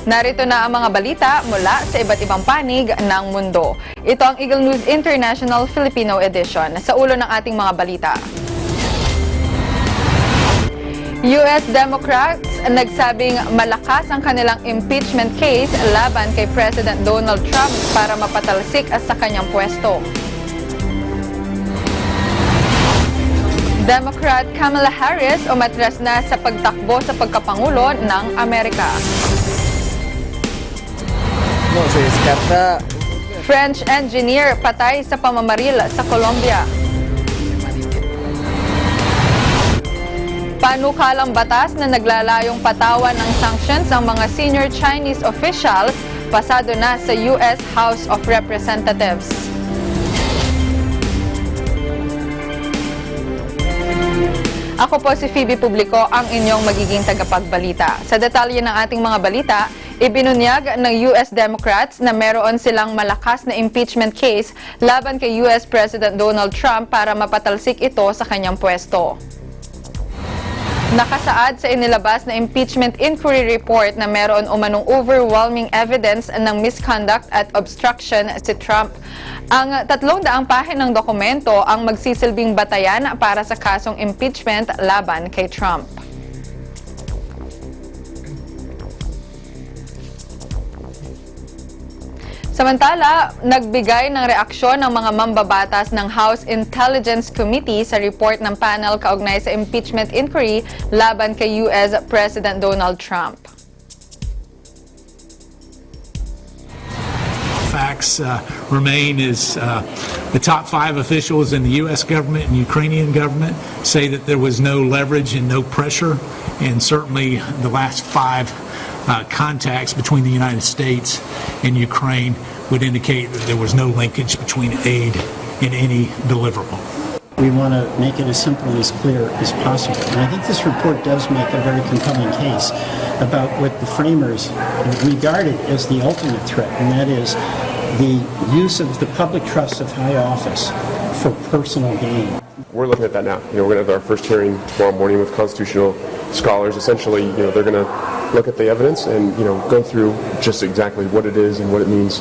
Narito na ang mga balita mula sa iba't ibang panig ng mundo. Ito ang Eagle News International Filipino Edition. Sa ulo ng ating mga balita. US Democrats nagsabing malakas ang kanilang impeachment case laban kay President Donald Trump para mapatalsik sa kanyang pwesto. Democrat Kamala Harris umatras na sa pagtakbo sa pagkapangulo ng Amerika. French engineer patay sa pamamaril sa Colombia. Panukalang batas na naglalayong patawan ng sanctions ang mga senior Chinese officials pasado na sa US House of Representatives. Ako po si Phoebe Publico, ang inyong magiging tagapagbalita. Sa detalye ng ating mga balita, ibinunyag ng US Democrats na meron silang malakas na impeachment case laban kay US President Donald Trump para mapatalsik ito sa kanyang pwesto. Nakasaad sa inilabas na impeachment inquiry report na meron umanong overwhelming evidence ng misconduct at obstruction si Trump. Ang 300 pahinang dokumento ang magsisilbing batayan para sa kasong impeachment laban kay Trump. Samantala, nagbigay ng reaksyon ng mga mambabatas ng House Intelligence Committee sa report ng panel kaugnay sa impeachment inquiry laban kay US President Donald Trump. Facts remain is the top 5 officials in the U.S. government and Ukrainian government say that there was no leverage and no pressure, and certainly the last 5 contacts between the United States and Ukraine would indicate that there was no linkage between aid and any deliverable. We want to make it as simple and as clear as possible. And I think this report does make a very compelling case about what the framers regarded as the ultimate threat, and that is the use of the public trust of high office for personal gain. We're looking at that now. We're going to have our first hearing tomorrow morning with constitutional scholars. Essentially, they're going to look at the evidence and, go through just exactly what it is and what it means,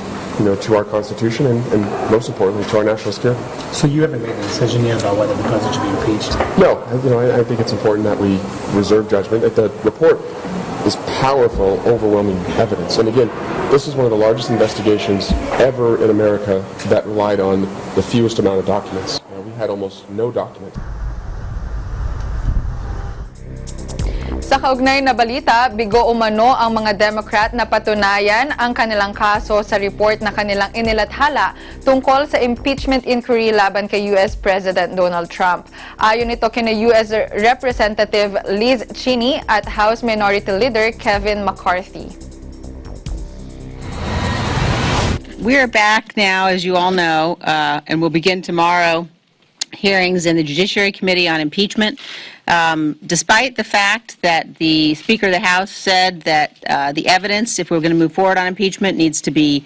to our Constitution and most importantly, to our national security. So you haven't made a decision yet about whether the president should be impeached? No, I think it's important that we reserve judgment. The report is powerful, overwhelming evidence. And again, this is one of the largest investigations ever in America that relied on the fewest amount of documents. We had almost no documents. Sa kaugnay na balita, bigo umano ang mga Democrat na patunayan ang kanilang kaso sa report na kanilang inilathala tungkol sa impeachment inquiry laban kay US President Donald Trump. Ayon ito kina US Representative Liz Cheney at House Minority Leader Kevin McCarthy. We are back now, as you all know, and we'll begin tomorrow hearings in the Judiciary Committee on impeachment. Despite the fact that the Speaker of the House said that the evidence, if we're going to move forward on impeachment, needs to be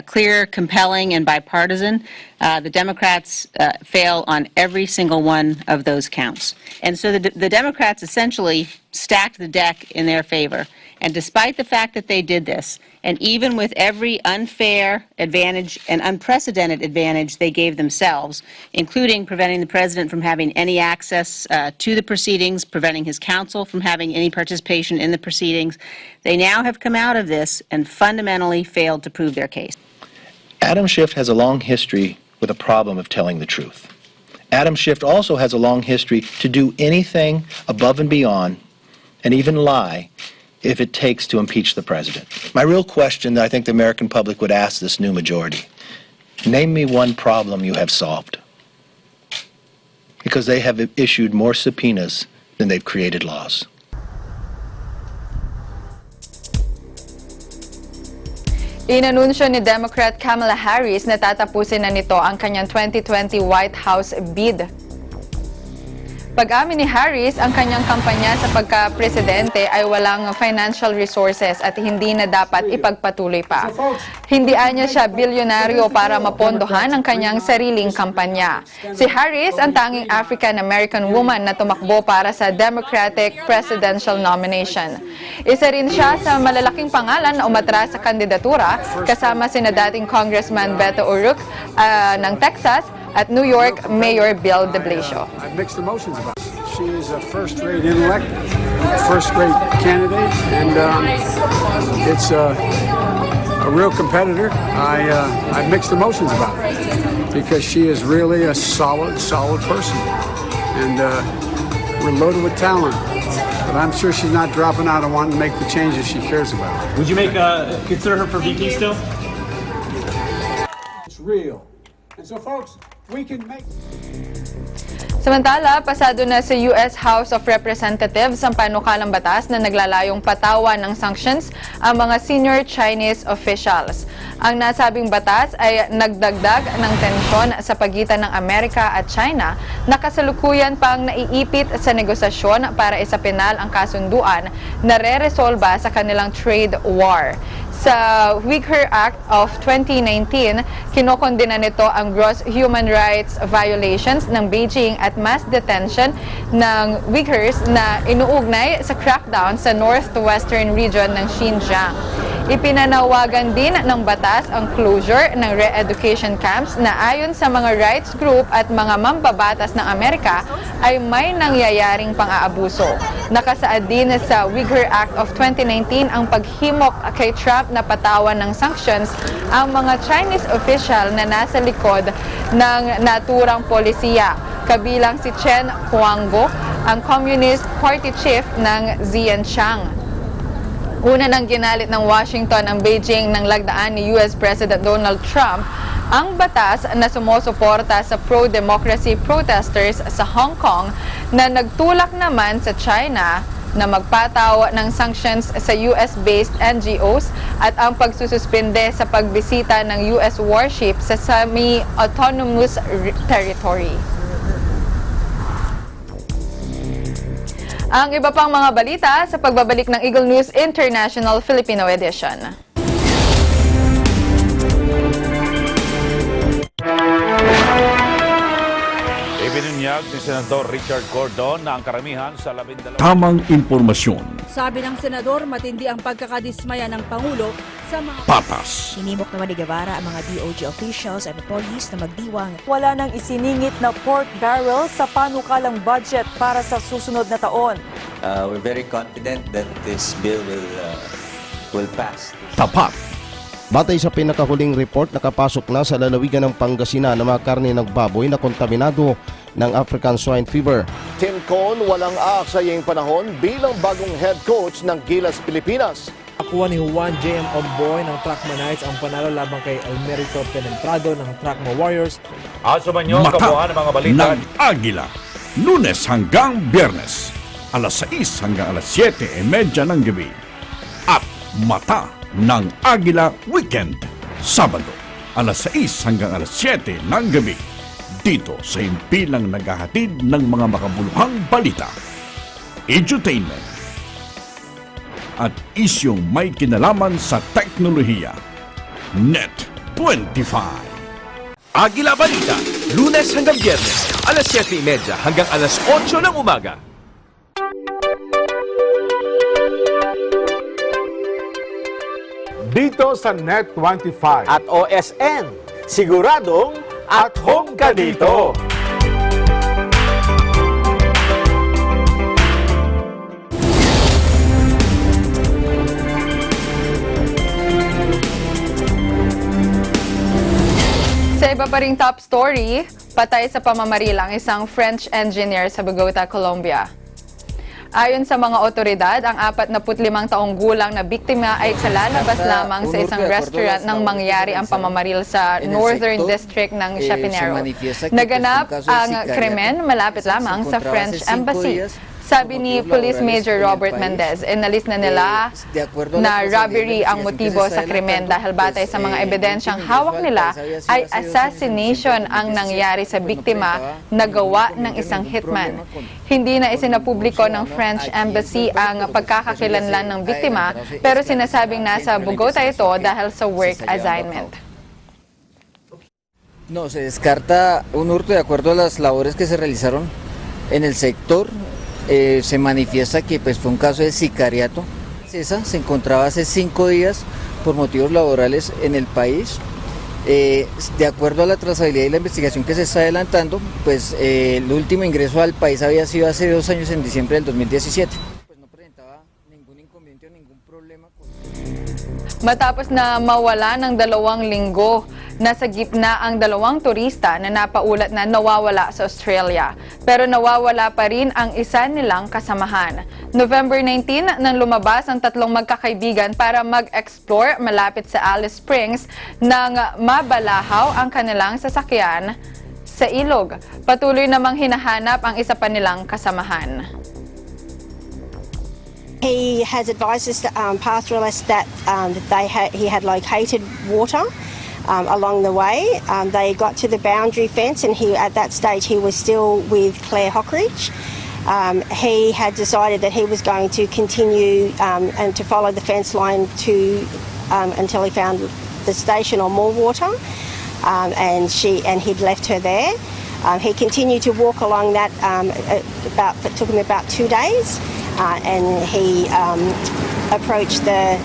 clear, compelling, and bipartisan, the Democrats fail on every single one of those counts. And so the Democrats essentially stacked the deck in their favor. And despite the fact that they did this, and even with every unfair advantage and unprecedented advantage they gave themselves, including preventing the president from having any access to the proceedings, preventing his counsel from having any participation in the proceedings, they now have come out of this and fundamentally failed to prove their case. Adam Schiff has a long history with a problem of telling the truth. Adam Schiff also has a long history to do anything above and beyond, and even lie, if it takes to impeach the president. My real question that I think the American public would ask this new majority, name me one problem you have solved. Because they have issued more subpoenas than they've created laws. Inanunsyo ni Democrat Kamala Harris na tatapusin na nito ang kanyang 2020 White House bid. Pag-amin ni Harris, ang kanyang kampanya sa pagka-presidente ay walang financial resources at hindi na dapat ipagpatuloy pa. Hindian niya siya bilyonaryo para mapondohan ang kanyang sariling kampanya. Si Harris ang tanging African-American woman na tumakbo para sa Democratic presidential nomination. Isa rin siya sa malalaking pangalan na umatras sa kandidatura kasama sina dating Congressman Beto O'Rourke ng Texas at New York Mayor Bill de Blasio. I have mixed emotions about it. She is a first-rate intellect, a first-rate candidate, and it's a real competitor. I have mixed emotions about it because she is really a solid person, and we're loaded with talent. But I'm sure she's not dropping out and wanting to make the changes she cares about. Would you consider her for VP still? It's real. And so, folks, we can make... Samantala, pasado na sa U.S. House of Representatives ang panukalang batas na naglalayong patawan ng sanctions ang mga senior Chinese officials. Ang nasabing batas ay nagdagdag ng tensyon sa pagitan ng Amerika at China na kasalukuyan pang naiipit sa negosasyon para isapinal ang kasunduan na re-resolba sa kanilang trade war. Sa Uyghur Act of 2019, kinokondena nito ang gross human rights violations ng Beijing at mass detention ng Uyghurs na inuugnay sa crackdown sa northwestern region ng Xinjiang. Ipinanawagan din ng batas ang closure ng re-education camps na ayon sa mga rights group at mga mambabatas ng Amerika ay may nangyayaring pang-aabuso. Nakasaad din sa Uyghur Act of 2019 ang paghimok kay Trump na patawan ng sanctions ang mga Chinese official na nasa likod ng naturang polisiya, kabilang si Chen Huangbo, ang Communist Party chief ng Xinjiang. Una nang ginalit ng Washington ang Beijing nang lagdaan ni US President Donald Trump ang batas na sumusuporta sa pro-democracy protesters sa Hong Kong na nagtulak naman sa China na magpataw ng sanctions sa US-based NGOs at ang pagsususpinde sa pagbisita ng US warship sa semi-autonomous territory. Ang iba pang mga balita sa pagbabalik ng Eagle News International Filipino Edition. Ibinunyag ni Senador Richard Gordon na ang karamihan sa 12... Tamang impormasyon. Sabi ng senador, matindi ang pagkakadismaya ng Pangulo sa mga Patas. Hinimok naman ni Guevara ang mga DOJ officials and police na magdiwang. Wala nang isiningit na pork barrel sa panukalang budget para sa susunod na taon. We're very confident that this bill will pass. Tapat. Batay sa pinakahuling report, nakapasok na sa lalawigan ng Pangasinan ng mga karne ng baboy na kontaminado ng African Swine Fever. Tim Con walang aaksayang panahon bilang bagong head coach ng Gilas Pilipinas. Nakuha ni Juan J.M. Omboy ng Trackma Knights ang panalo labang kay Almerito Penentrado ng Trackma Warriors. Asuman nyo kabuuan ng mga balita ng Agila. Lunes hanggang Biyernes, alas 6 hanggang alas 7:30 ng gabi. At Mata ng Agila Weekend, Sabado, alas 6 hanggang alas 7 ng gabi. Dito sa himpilang naghahatid ng mga makabuluhang balita, edutainment, at isyong may kinalaman sa teknolohiya. Net 25. Agila Balita, Lunes hanggang Biyernes, alas 7:30 hanggang alas 8 ng umaga. Dito sa Net 25 at OSN, siguradong at home ka dito. Sa iba pa ring top story, patay sa pamamaril ang isang French engineer sa Bogota, Colombia. Ayon sa mga otoridad, ang 45 taong gulang na biktima ay kalalabas lamang sa isang restaurant nang mangyari ang pamamaril sa Northern District ng Chapinero. Naganap ang krimen malapit lamang sa French Embassy. Sabi ni Police Major Robert Mendez, inalis na nila na robbery ang motibo sa krimen dahil batay sa mga ebidensyang hawak nila ay assassination ang nangyari sa biktima na gawa ng isang hitman. Hindi na isinapubliko ng French Embassy ang pagkakakilanlan ng biktima pero sinasabing nasa Bogota ito dahil sa work assignment. No, se descarta un hurto de acuerdo a las labores que se realizaron en el sector. Se manifiesta que pues, fue un caso de sicariato. Esa se encontraba hace 5 días por motivos laborales en el país. De acuerdo a la trazabilidad y la investigación que se está adelantando, pues el último ingreso al país había sido hace 2 años, en diciembre del 2017. Pues no presentaba ningún inconveniente o ningún problema. Matapos na mawala ng 2 linggo, nasa gitna ang 2 turista na napaulat na nawawala sa Australia. Pero nawawala pa rin ang isa nilang kasamahan. November 19 nang lumabas ang 3 magkakaibigan para mag-explore malapit sa Alice Springs nang mabalahaw ang kanilang sasakyan sa ilog. Patuloy namang hinahanap ang isa pa nilang kasamahan. He has advised us, pastoralists that he had located water along the way. They got to the boundary fence, and at that stage he was still with Claire Hockridge. He had decided that he was going to continue and to follow the fence line until he found the station or more water, and he'd left her there. He continued to walk along that. It took him about 2 days. And he approached the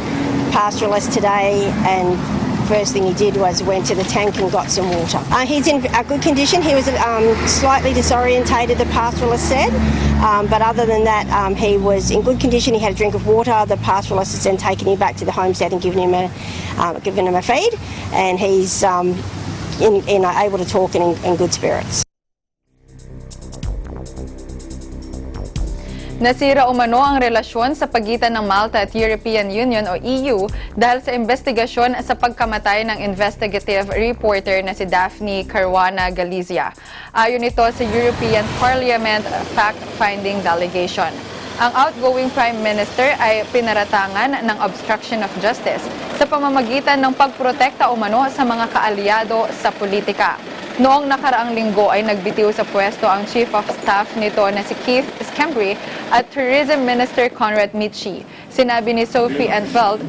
pastoralist today, and first thing he did was went to the tank and got some water. He's in a good condition. He was slightly disorientated, the pastoralist said, but other than that, he was in good condition. He had a drink of water. The pastoralist has then taken him back to the homestead and given him a feed, and he's able to talk and in good spirits. Nasira umano ang relasyon sa pagitan ng Malta at European Union o EU dahil sa investigasyon sa pagkamatay ng investigative reporter na si Daphne Caruana Galizia. Ayon ito sa European Parliament fact-finding delegation. Ang outgoing Prime Minister ay pinaratangan ng obstruction of justice sa pamamagitan ng pagprotekta umano sa mga kaalyado sa politika. Noong nakaraang linggo ay nagbitiw sa pwesto ang Chief of Staff nito na si Keith Schembri at Tourism Minister Conrad Mitschi. Sinabi ni Sophie Enfeld,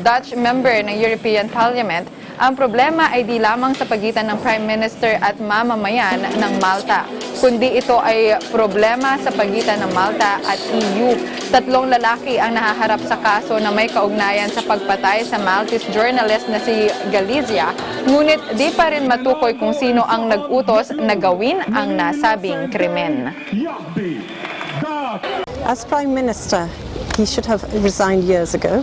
Dutch member ng European Parliament, ang problema ay di lamang sa pagitan ng Prime Minister at mamamayan ng Malta, kundi ito ay problema sa pagitan ng Malta at EU. 3 lalaki ang nahaharap sa kaso na may kaugnayan sa pagpatay sa Maltese journalist na si Galizia, ngunit di pa rin matukoy kung sino ang nag-utos na gawin ang nasabing krimen. As Prime Minister, he should have resigned years ago.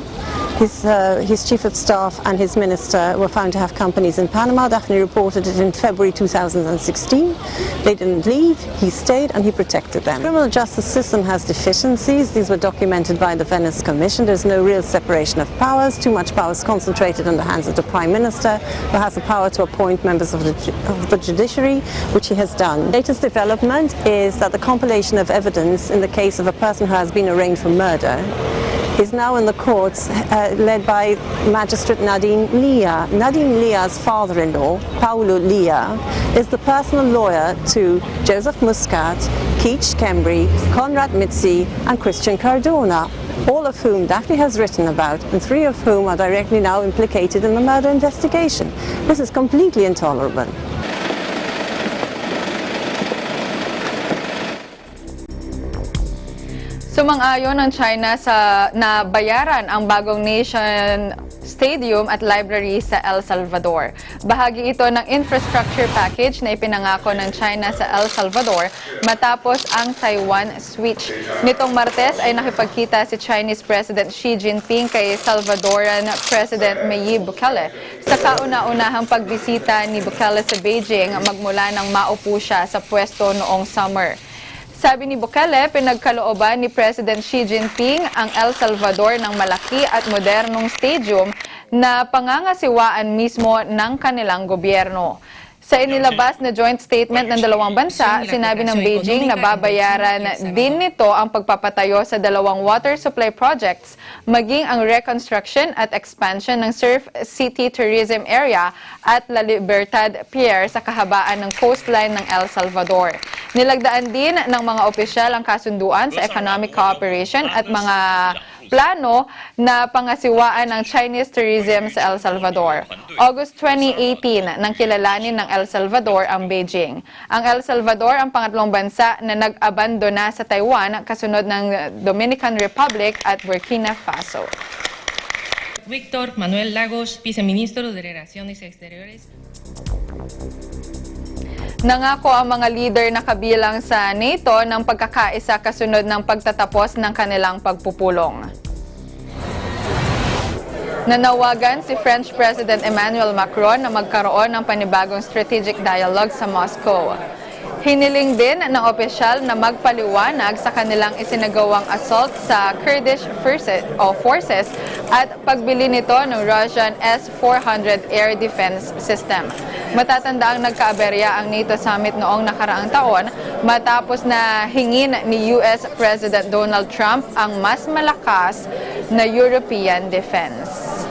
His Chief of Staff and his Minister were found to have companies in Panama. Daphne reported it in February 2016. They didn't leave, he stayed and he protected them. The criminal justice system has deficiencies. These were documented by the Venice Commission. There's no real separation of powers. Too much power is concentrated in the hands of the Prime Minister, who has the power to appoint members of the judiciary, which he has done. The latest development is that the compilation of evidence in the case of a person who has been arraigned for murder is now in the courts led by Magistrate Nadine Lia. Nadine Lia's father-in-law, Paolo Lia, is the personal lawyer to Joseph Muscat, Keith Schembri, Conrad Mitschi and Christian Cardona, all of whom Daphne has written about, and 3 of whom are directly now implicated in the murder investigation. This is completely intolerable. Sumang-ayon ng China na bayaran ang bagong nation stadium at library sa El Salvador. Bahagi ito ng infrastructure package na ipinangako ng China sa El Salvador matapos ang Taiwan switch. Nitong Martes ay nakipagkita si Chinese President Xi Jinping kay Salvadoran President Nayib Bukele sa kauna-unahang pagbisita ni Bukele sa Beijing magmula nang maupo siya sa pwesto noong summer. Sabi ni Bukele, pinagkalooban ni President Xi Jinping ang El Salvador ng malaki at modernong stadium na pangangasiwaan mismo ng kanilang gobyerno. Sa inilabas na joint statement ng dalawang bansa, sinabi ng Beijing na babayaran din nito ang pagpapatayo sa dalawang water supply projects, maging ang reconstruction at expansion ng Surf City Tourism Area at La Libertad Pier sa kahabaan ng coastline ng El Salvador. Nilagdaan din ng mga opisyal ang kasunduan sa economic cooperation at mga plano na pangasiwaan ng Chinese tourism sa El Salvador. August 2018 nang kilalanin ng El Salvador ang Beijing. Ang El Salvador ang pangatlong bansa na nag-abandona sa Taiwan kasunod ng Dominican Republic at Burkina Faso. Víctor Manuel Lagos, Viceministro de Relaciones Exteriores. Nangako ang mga leader na kabilang sa NATO ng pagkakaisa kasunod ng pagtatapos ng kanilang pagpupulong. Nanawagan si French President Emmanuel Macron na magkaroon ng panibagong strategic dialogue sa Moscow. Hiniling din ng opisyal na magpaliwanag sa kanilang isinagawang assault sa Kurdish forces at pagbili nito ng Russian S-400 air defense system. Matatandaang nagkaaberya ang NATO summit noong nakaraang taon matapos na hingin ni US President Donald Trump ang mas malakas na European defense.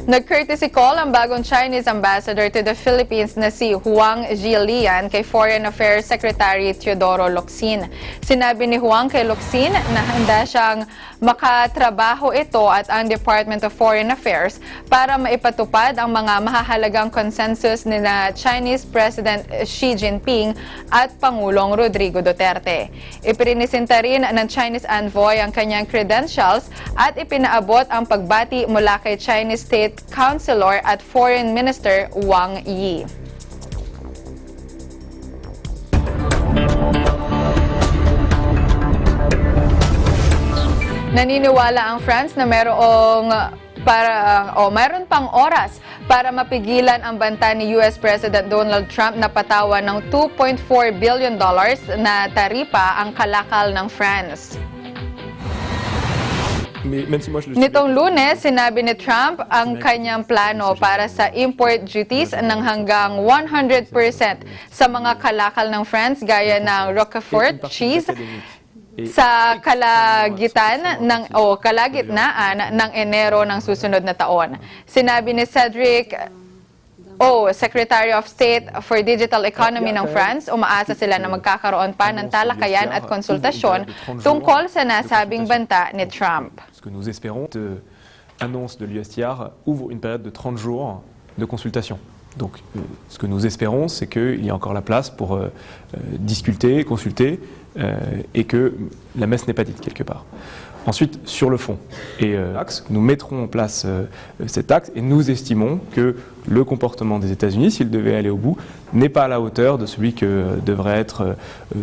Nag-courtesy call ang bagong Chinese ambassador to the Philippines na si Huang Zhilian kay Foreign Affairs Secretary Teodoro Locsin. Sinabi ni Huang kay Locsin na handa siyang makatrabaho ito at ang Department of Foreign Affairs para maipatupad ang mga mahahalagang consensus ni na Chinese President Xi Jinping at Pangulong Rodrigo Duterte. Ipinisinta rin ng Chinese envoy ang kanyang credentials at ipinaabot ang pagbati mula kay Chinese State Councilor at Foreign Minister Wang Yi. Naniniwala ang France na mayroon pang oras para mapigilan ang banta ni US President Donald Trump na patawan ng $2.4 billion na taripa ang kalakal ng France. Nitong Lunes, sinabi ni Trump ang kanyang plano para sa import duties ng hanggang 100% sa mga kalakal ng France gaya ng Roquefort cheese sa kalagitnaan ng Enero ng susunod na taon. Sinabi ni Cedric Secretary of State for Digital Economy ng France, umaasa sila na magkakaroon pa ng talakayan at konsultasyon tungkol sa nasabing banta ni Trump. Ce que nous espérons, l'annonce de l'USTR ouvre une période de 30 jours de consultation. Donc, ce que nous espérons, c'est qu'il y a encore la place pour discuter, consulter, et que la messe n'est pas dite quelque part. Ensuite, sur le fond, nous mettrons en place cet axe et nous estimons que le comportement des États-Unis, s'il devait aller au bout, n'est pas à la hauteur de celui que devrait être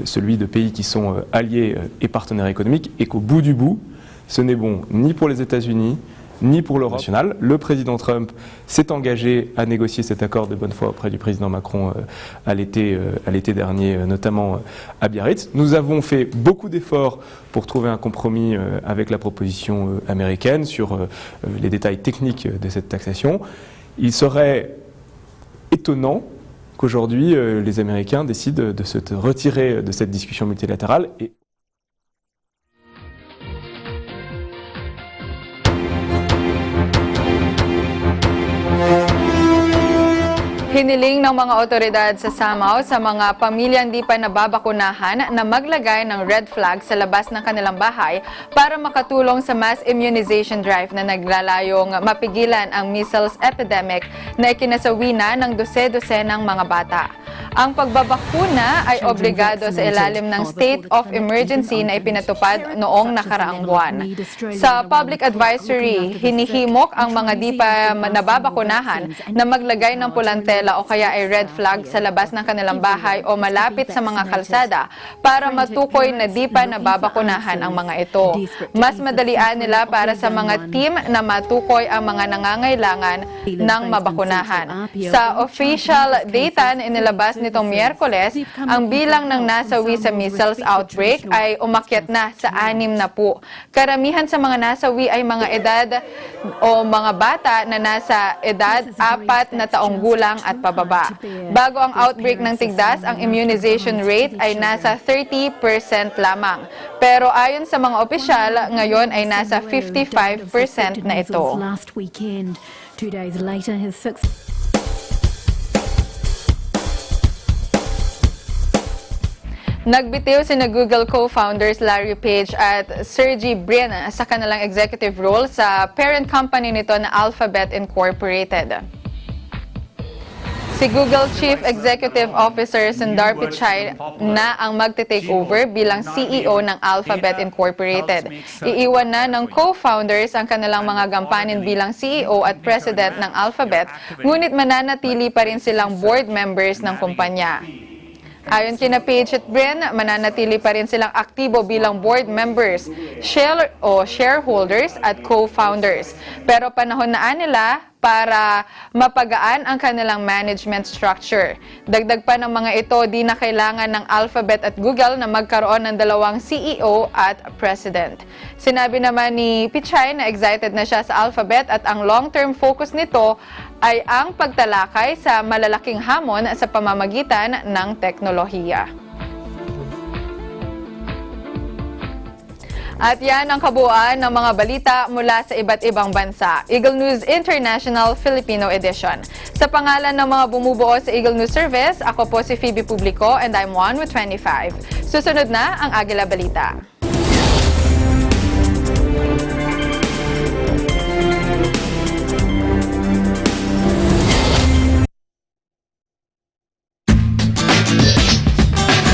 celui de pays qui sont alliés et partenaires économiques, et qu'au bout du bout, ce n'est bon ni pour les États-Unis, ni pour l'Europe nationale. Le président Trump s'est engagé à négocier cet accord de bonne foi auprès du président Macron à l'été dernier, notamment à Biarritz. Nous avons fait beaucoup d'efforts pour trouver un compromis avec la proposition américaine sur les détails techniques de cette taxation. Il serait étonnant qu'aujourd'hui les Américains décident de se retirer de cette discussion multilatérale. Hiniling ng mga otoridad sa Samao sa mga pamilyang di pa nababakunahan na maglagay ng red flag sa labas ng kanilang bahay para makatulong sa mass immunization drive na naglalayong mapigilan ang measles epidemic na ikinasawi na ng dose-dosenang mga bata. Ang pagbabakuna ay obligado sa ilalim ng state of emergency na ipinatupad noong nakaraang buwan. Sa public advisory, hinihimok ang mga di pa nababakunahan na maglagay ng pulantela nila o kaya ay red flag sa labas ng kanilang bahay o malapit sa mga kalsada para matukoy na di pa nababakunahan ang mga ito. Mas madalian nila para sa mga team na matukoy ang mga nangangailangan ng mabakunahan. Sa official data na inilabas nitong Miyerkules, ang bilang ng nasawi sa measles outbreak ay umakyat na sa 6 na po. Karamihan sa mga nasawi ay mga edad o mga bata na nasa edad 4 na taong gulang at pababa. Bago ang outbreak ng tigdas, ang immunization rate ay nasa 30% lamang. Pero ayon sa mga opisyal, ngayon ay nasa 55% na ito. Last weekend, 2 days later, his Nagbitiw sina Google co-founders Larry Page at Sergey Brin sa kanilang executive role sa parent company nito na Alphabet Incorporated. Si Google Chief Executive Officer Sundar Pichai na ang magte-take over bilang CEO ng Alphabet Incorporated. Iiwan na ng co-founders ang kanilang mga gampanin bilang CEO at President ng Alphabet, ngunit mananatili pa rin silang board members ng kumpanya. Ayon kina Page at Brin, mananatili pa rin silang aktibo bilang board members, shareholders at co-founders. Pero panahon na nila para mapagaan ang kanilang management structure. Dagdag pa ng mga ito, di na kailangan ng Alphabet at Google na magkaroon ng dalawang CEO at President. Sinabi naman ni Pichai na excited na siya sa Alphabet at ang long-term focus nito ay ang pagtalakay sa malalaking hamon sa pamamagitan ng teknolohiya. At yan ang kabuuan ng mga balita mula sa iba't ibang bansa. Eagle News International Filipino Edition. Sa pangalan ng mga bumubuo sa Eagle News Service, ako po si Phoebe Publico and I'm 1 with 25. Susunod na ang Agila Balita.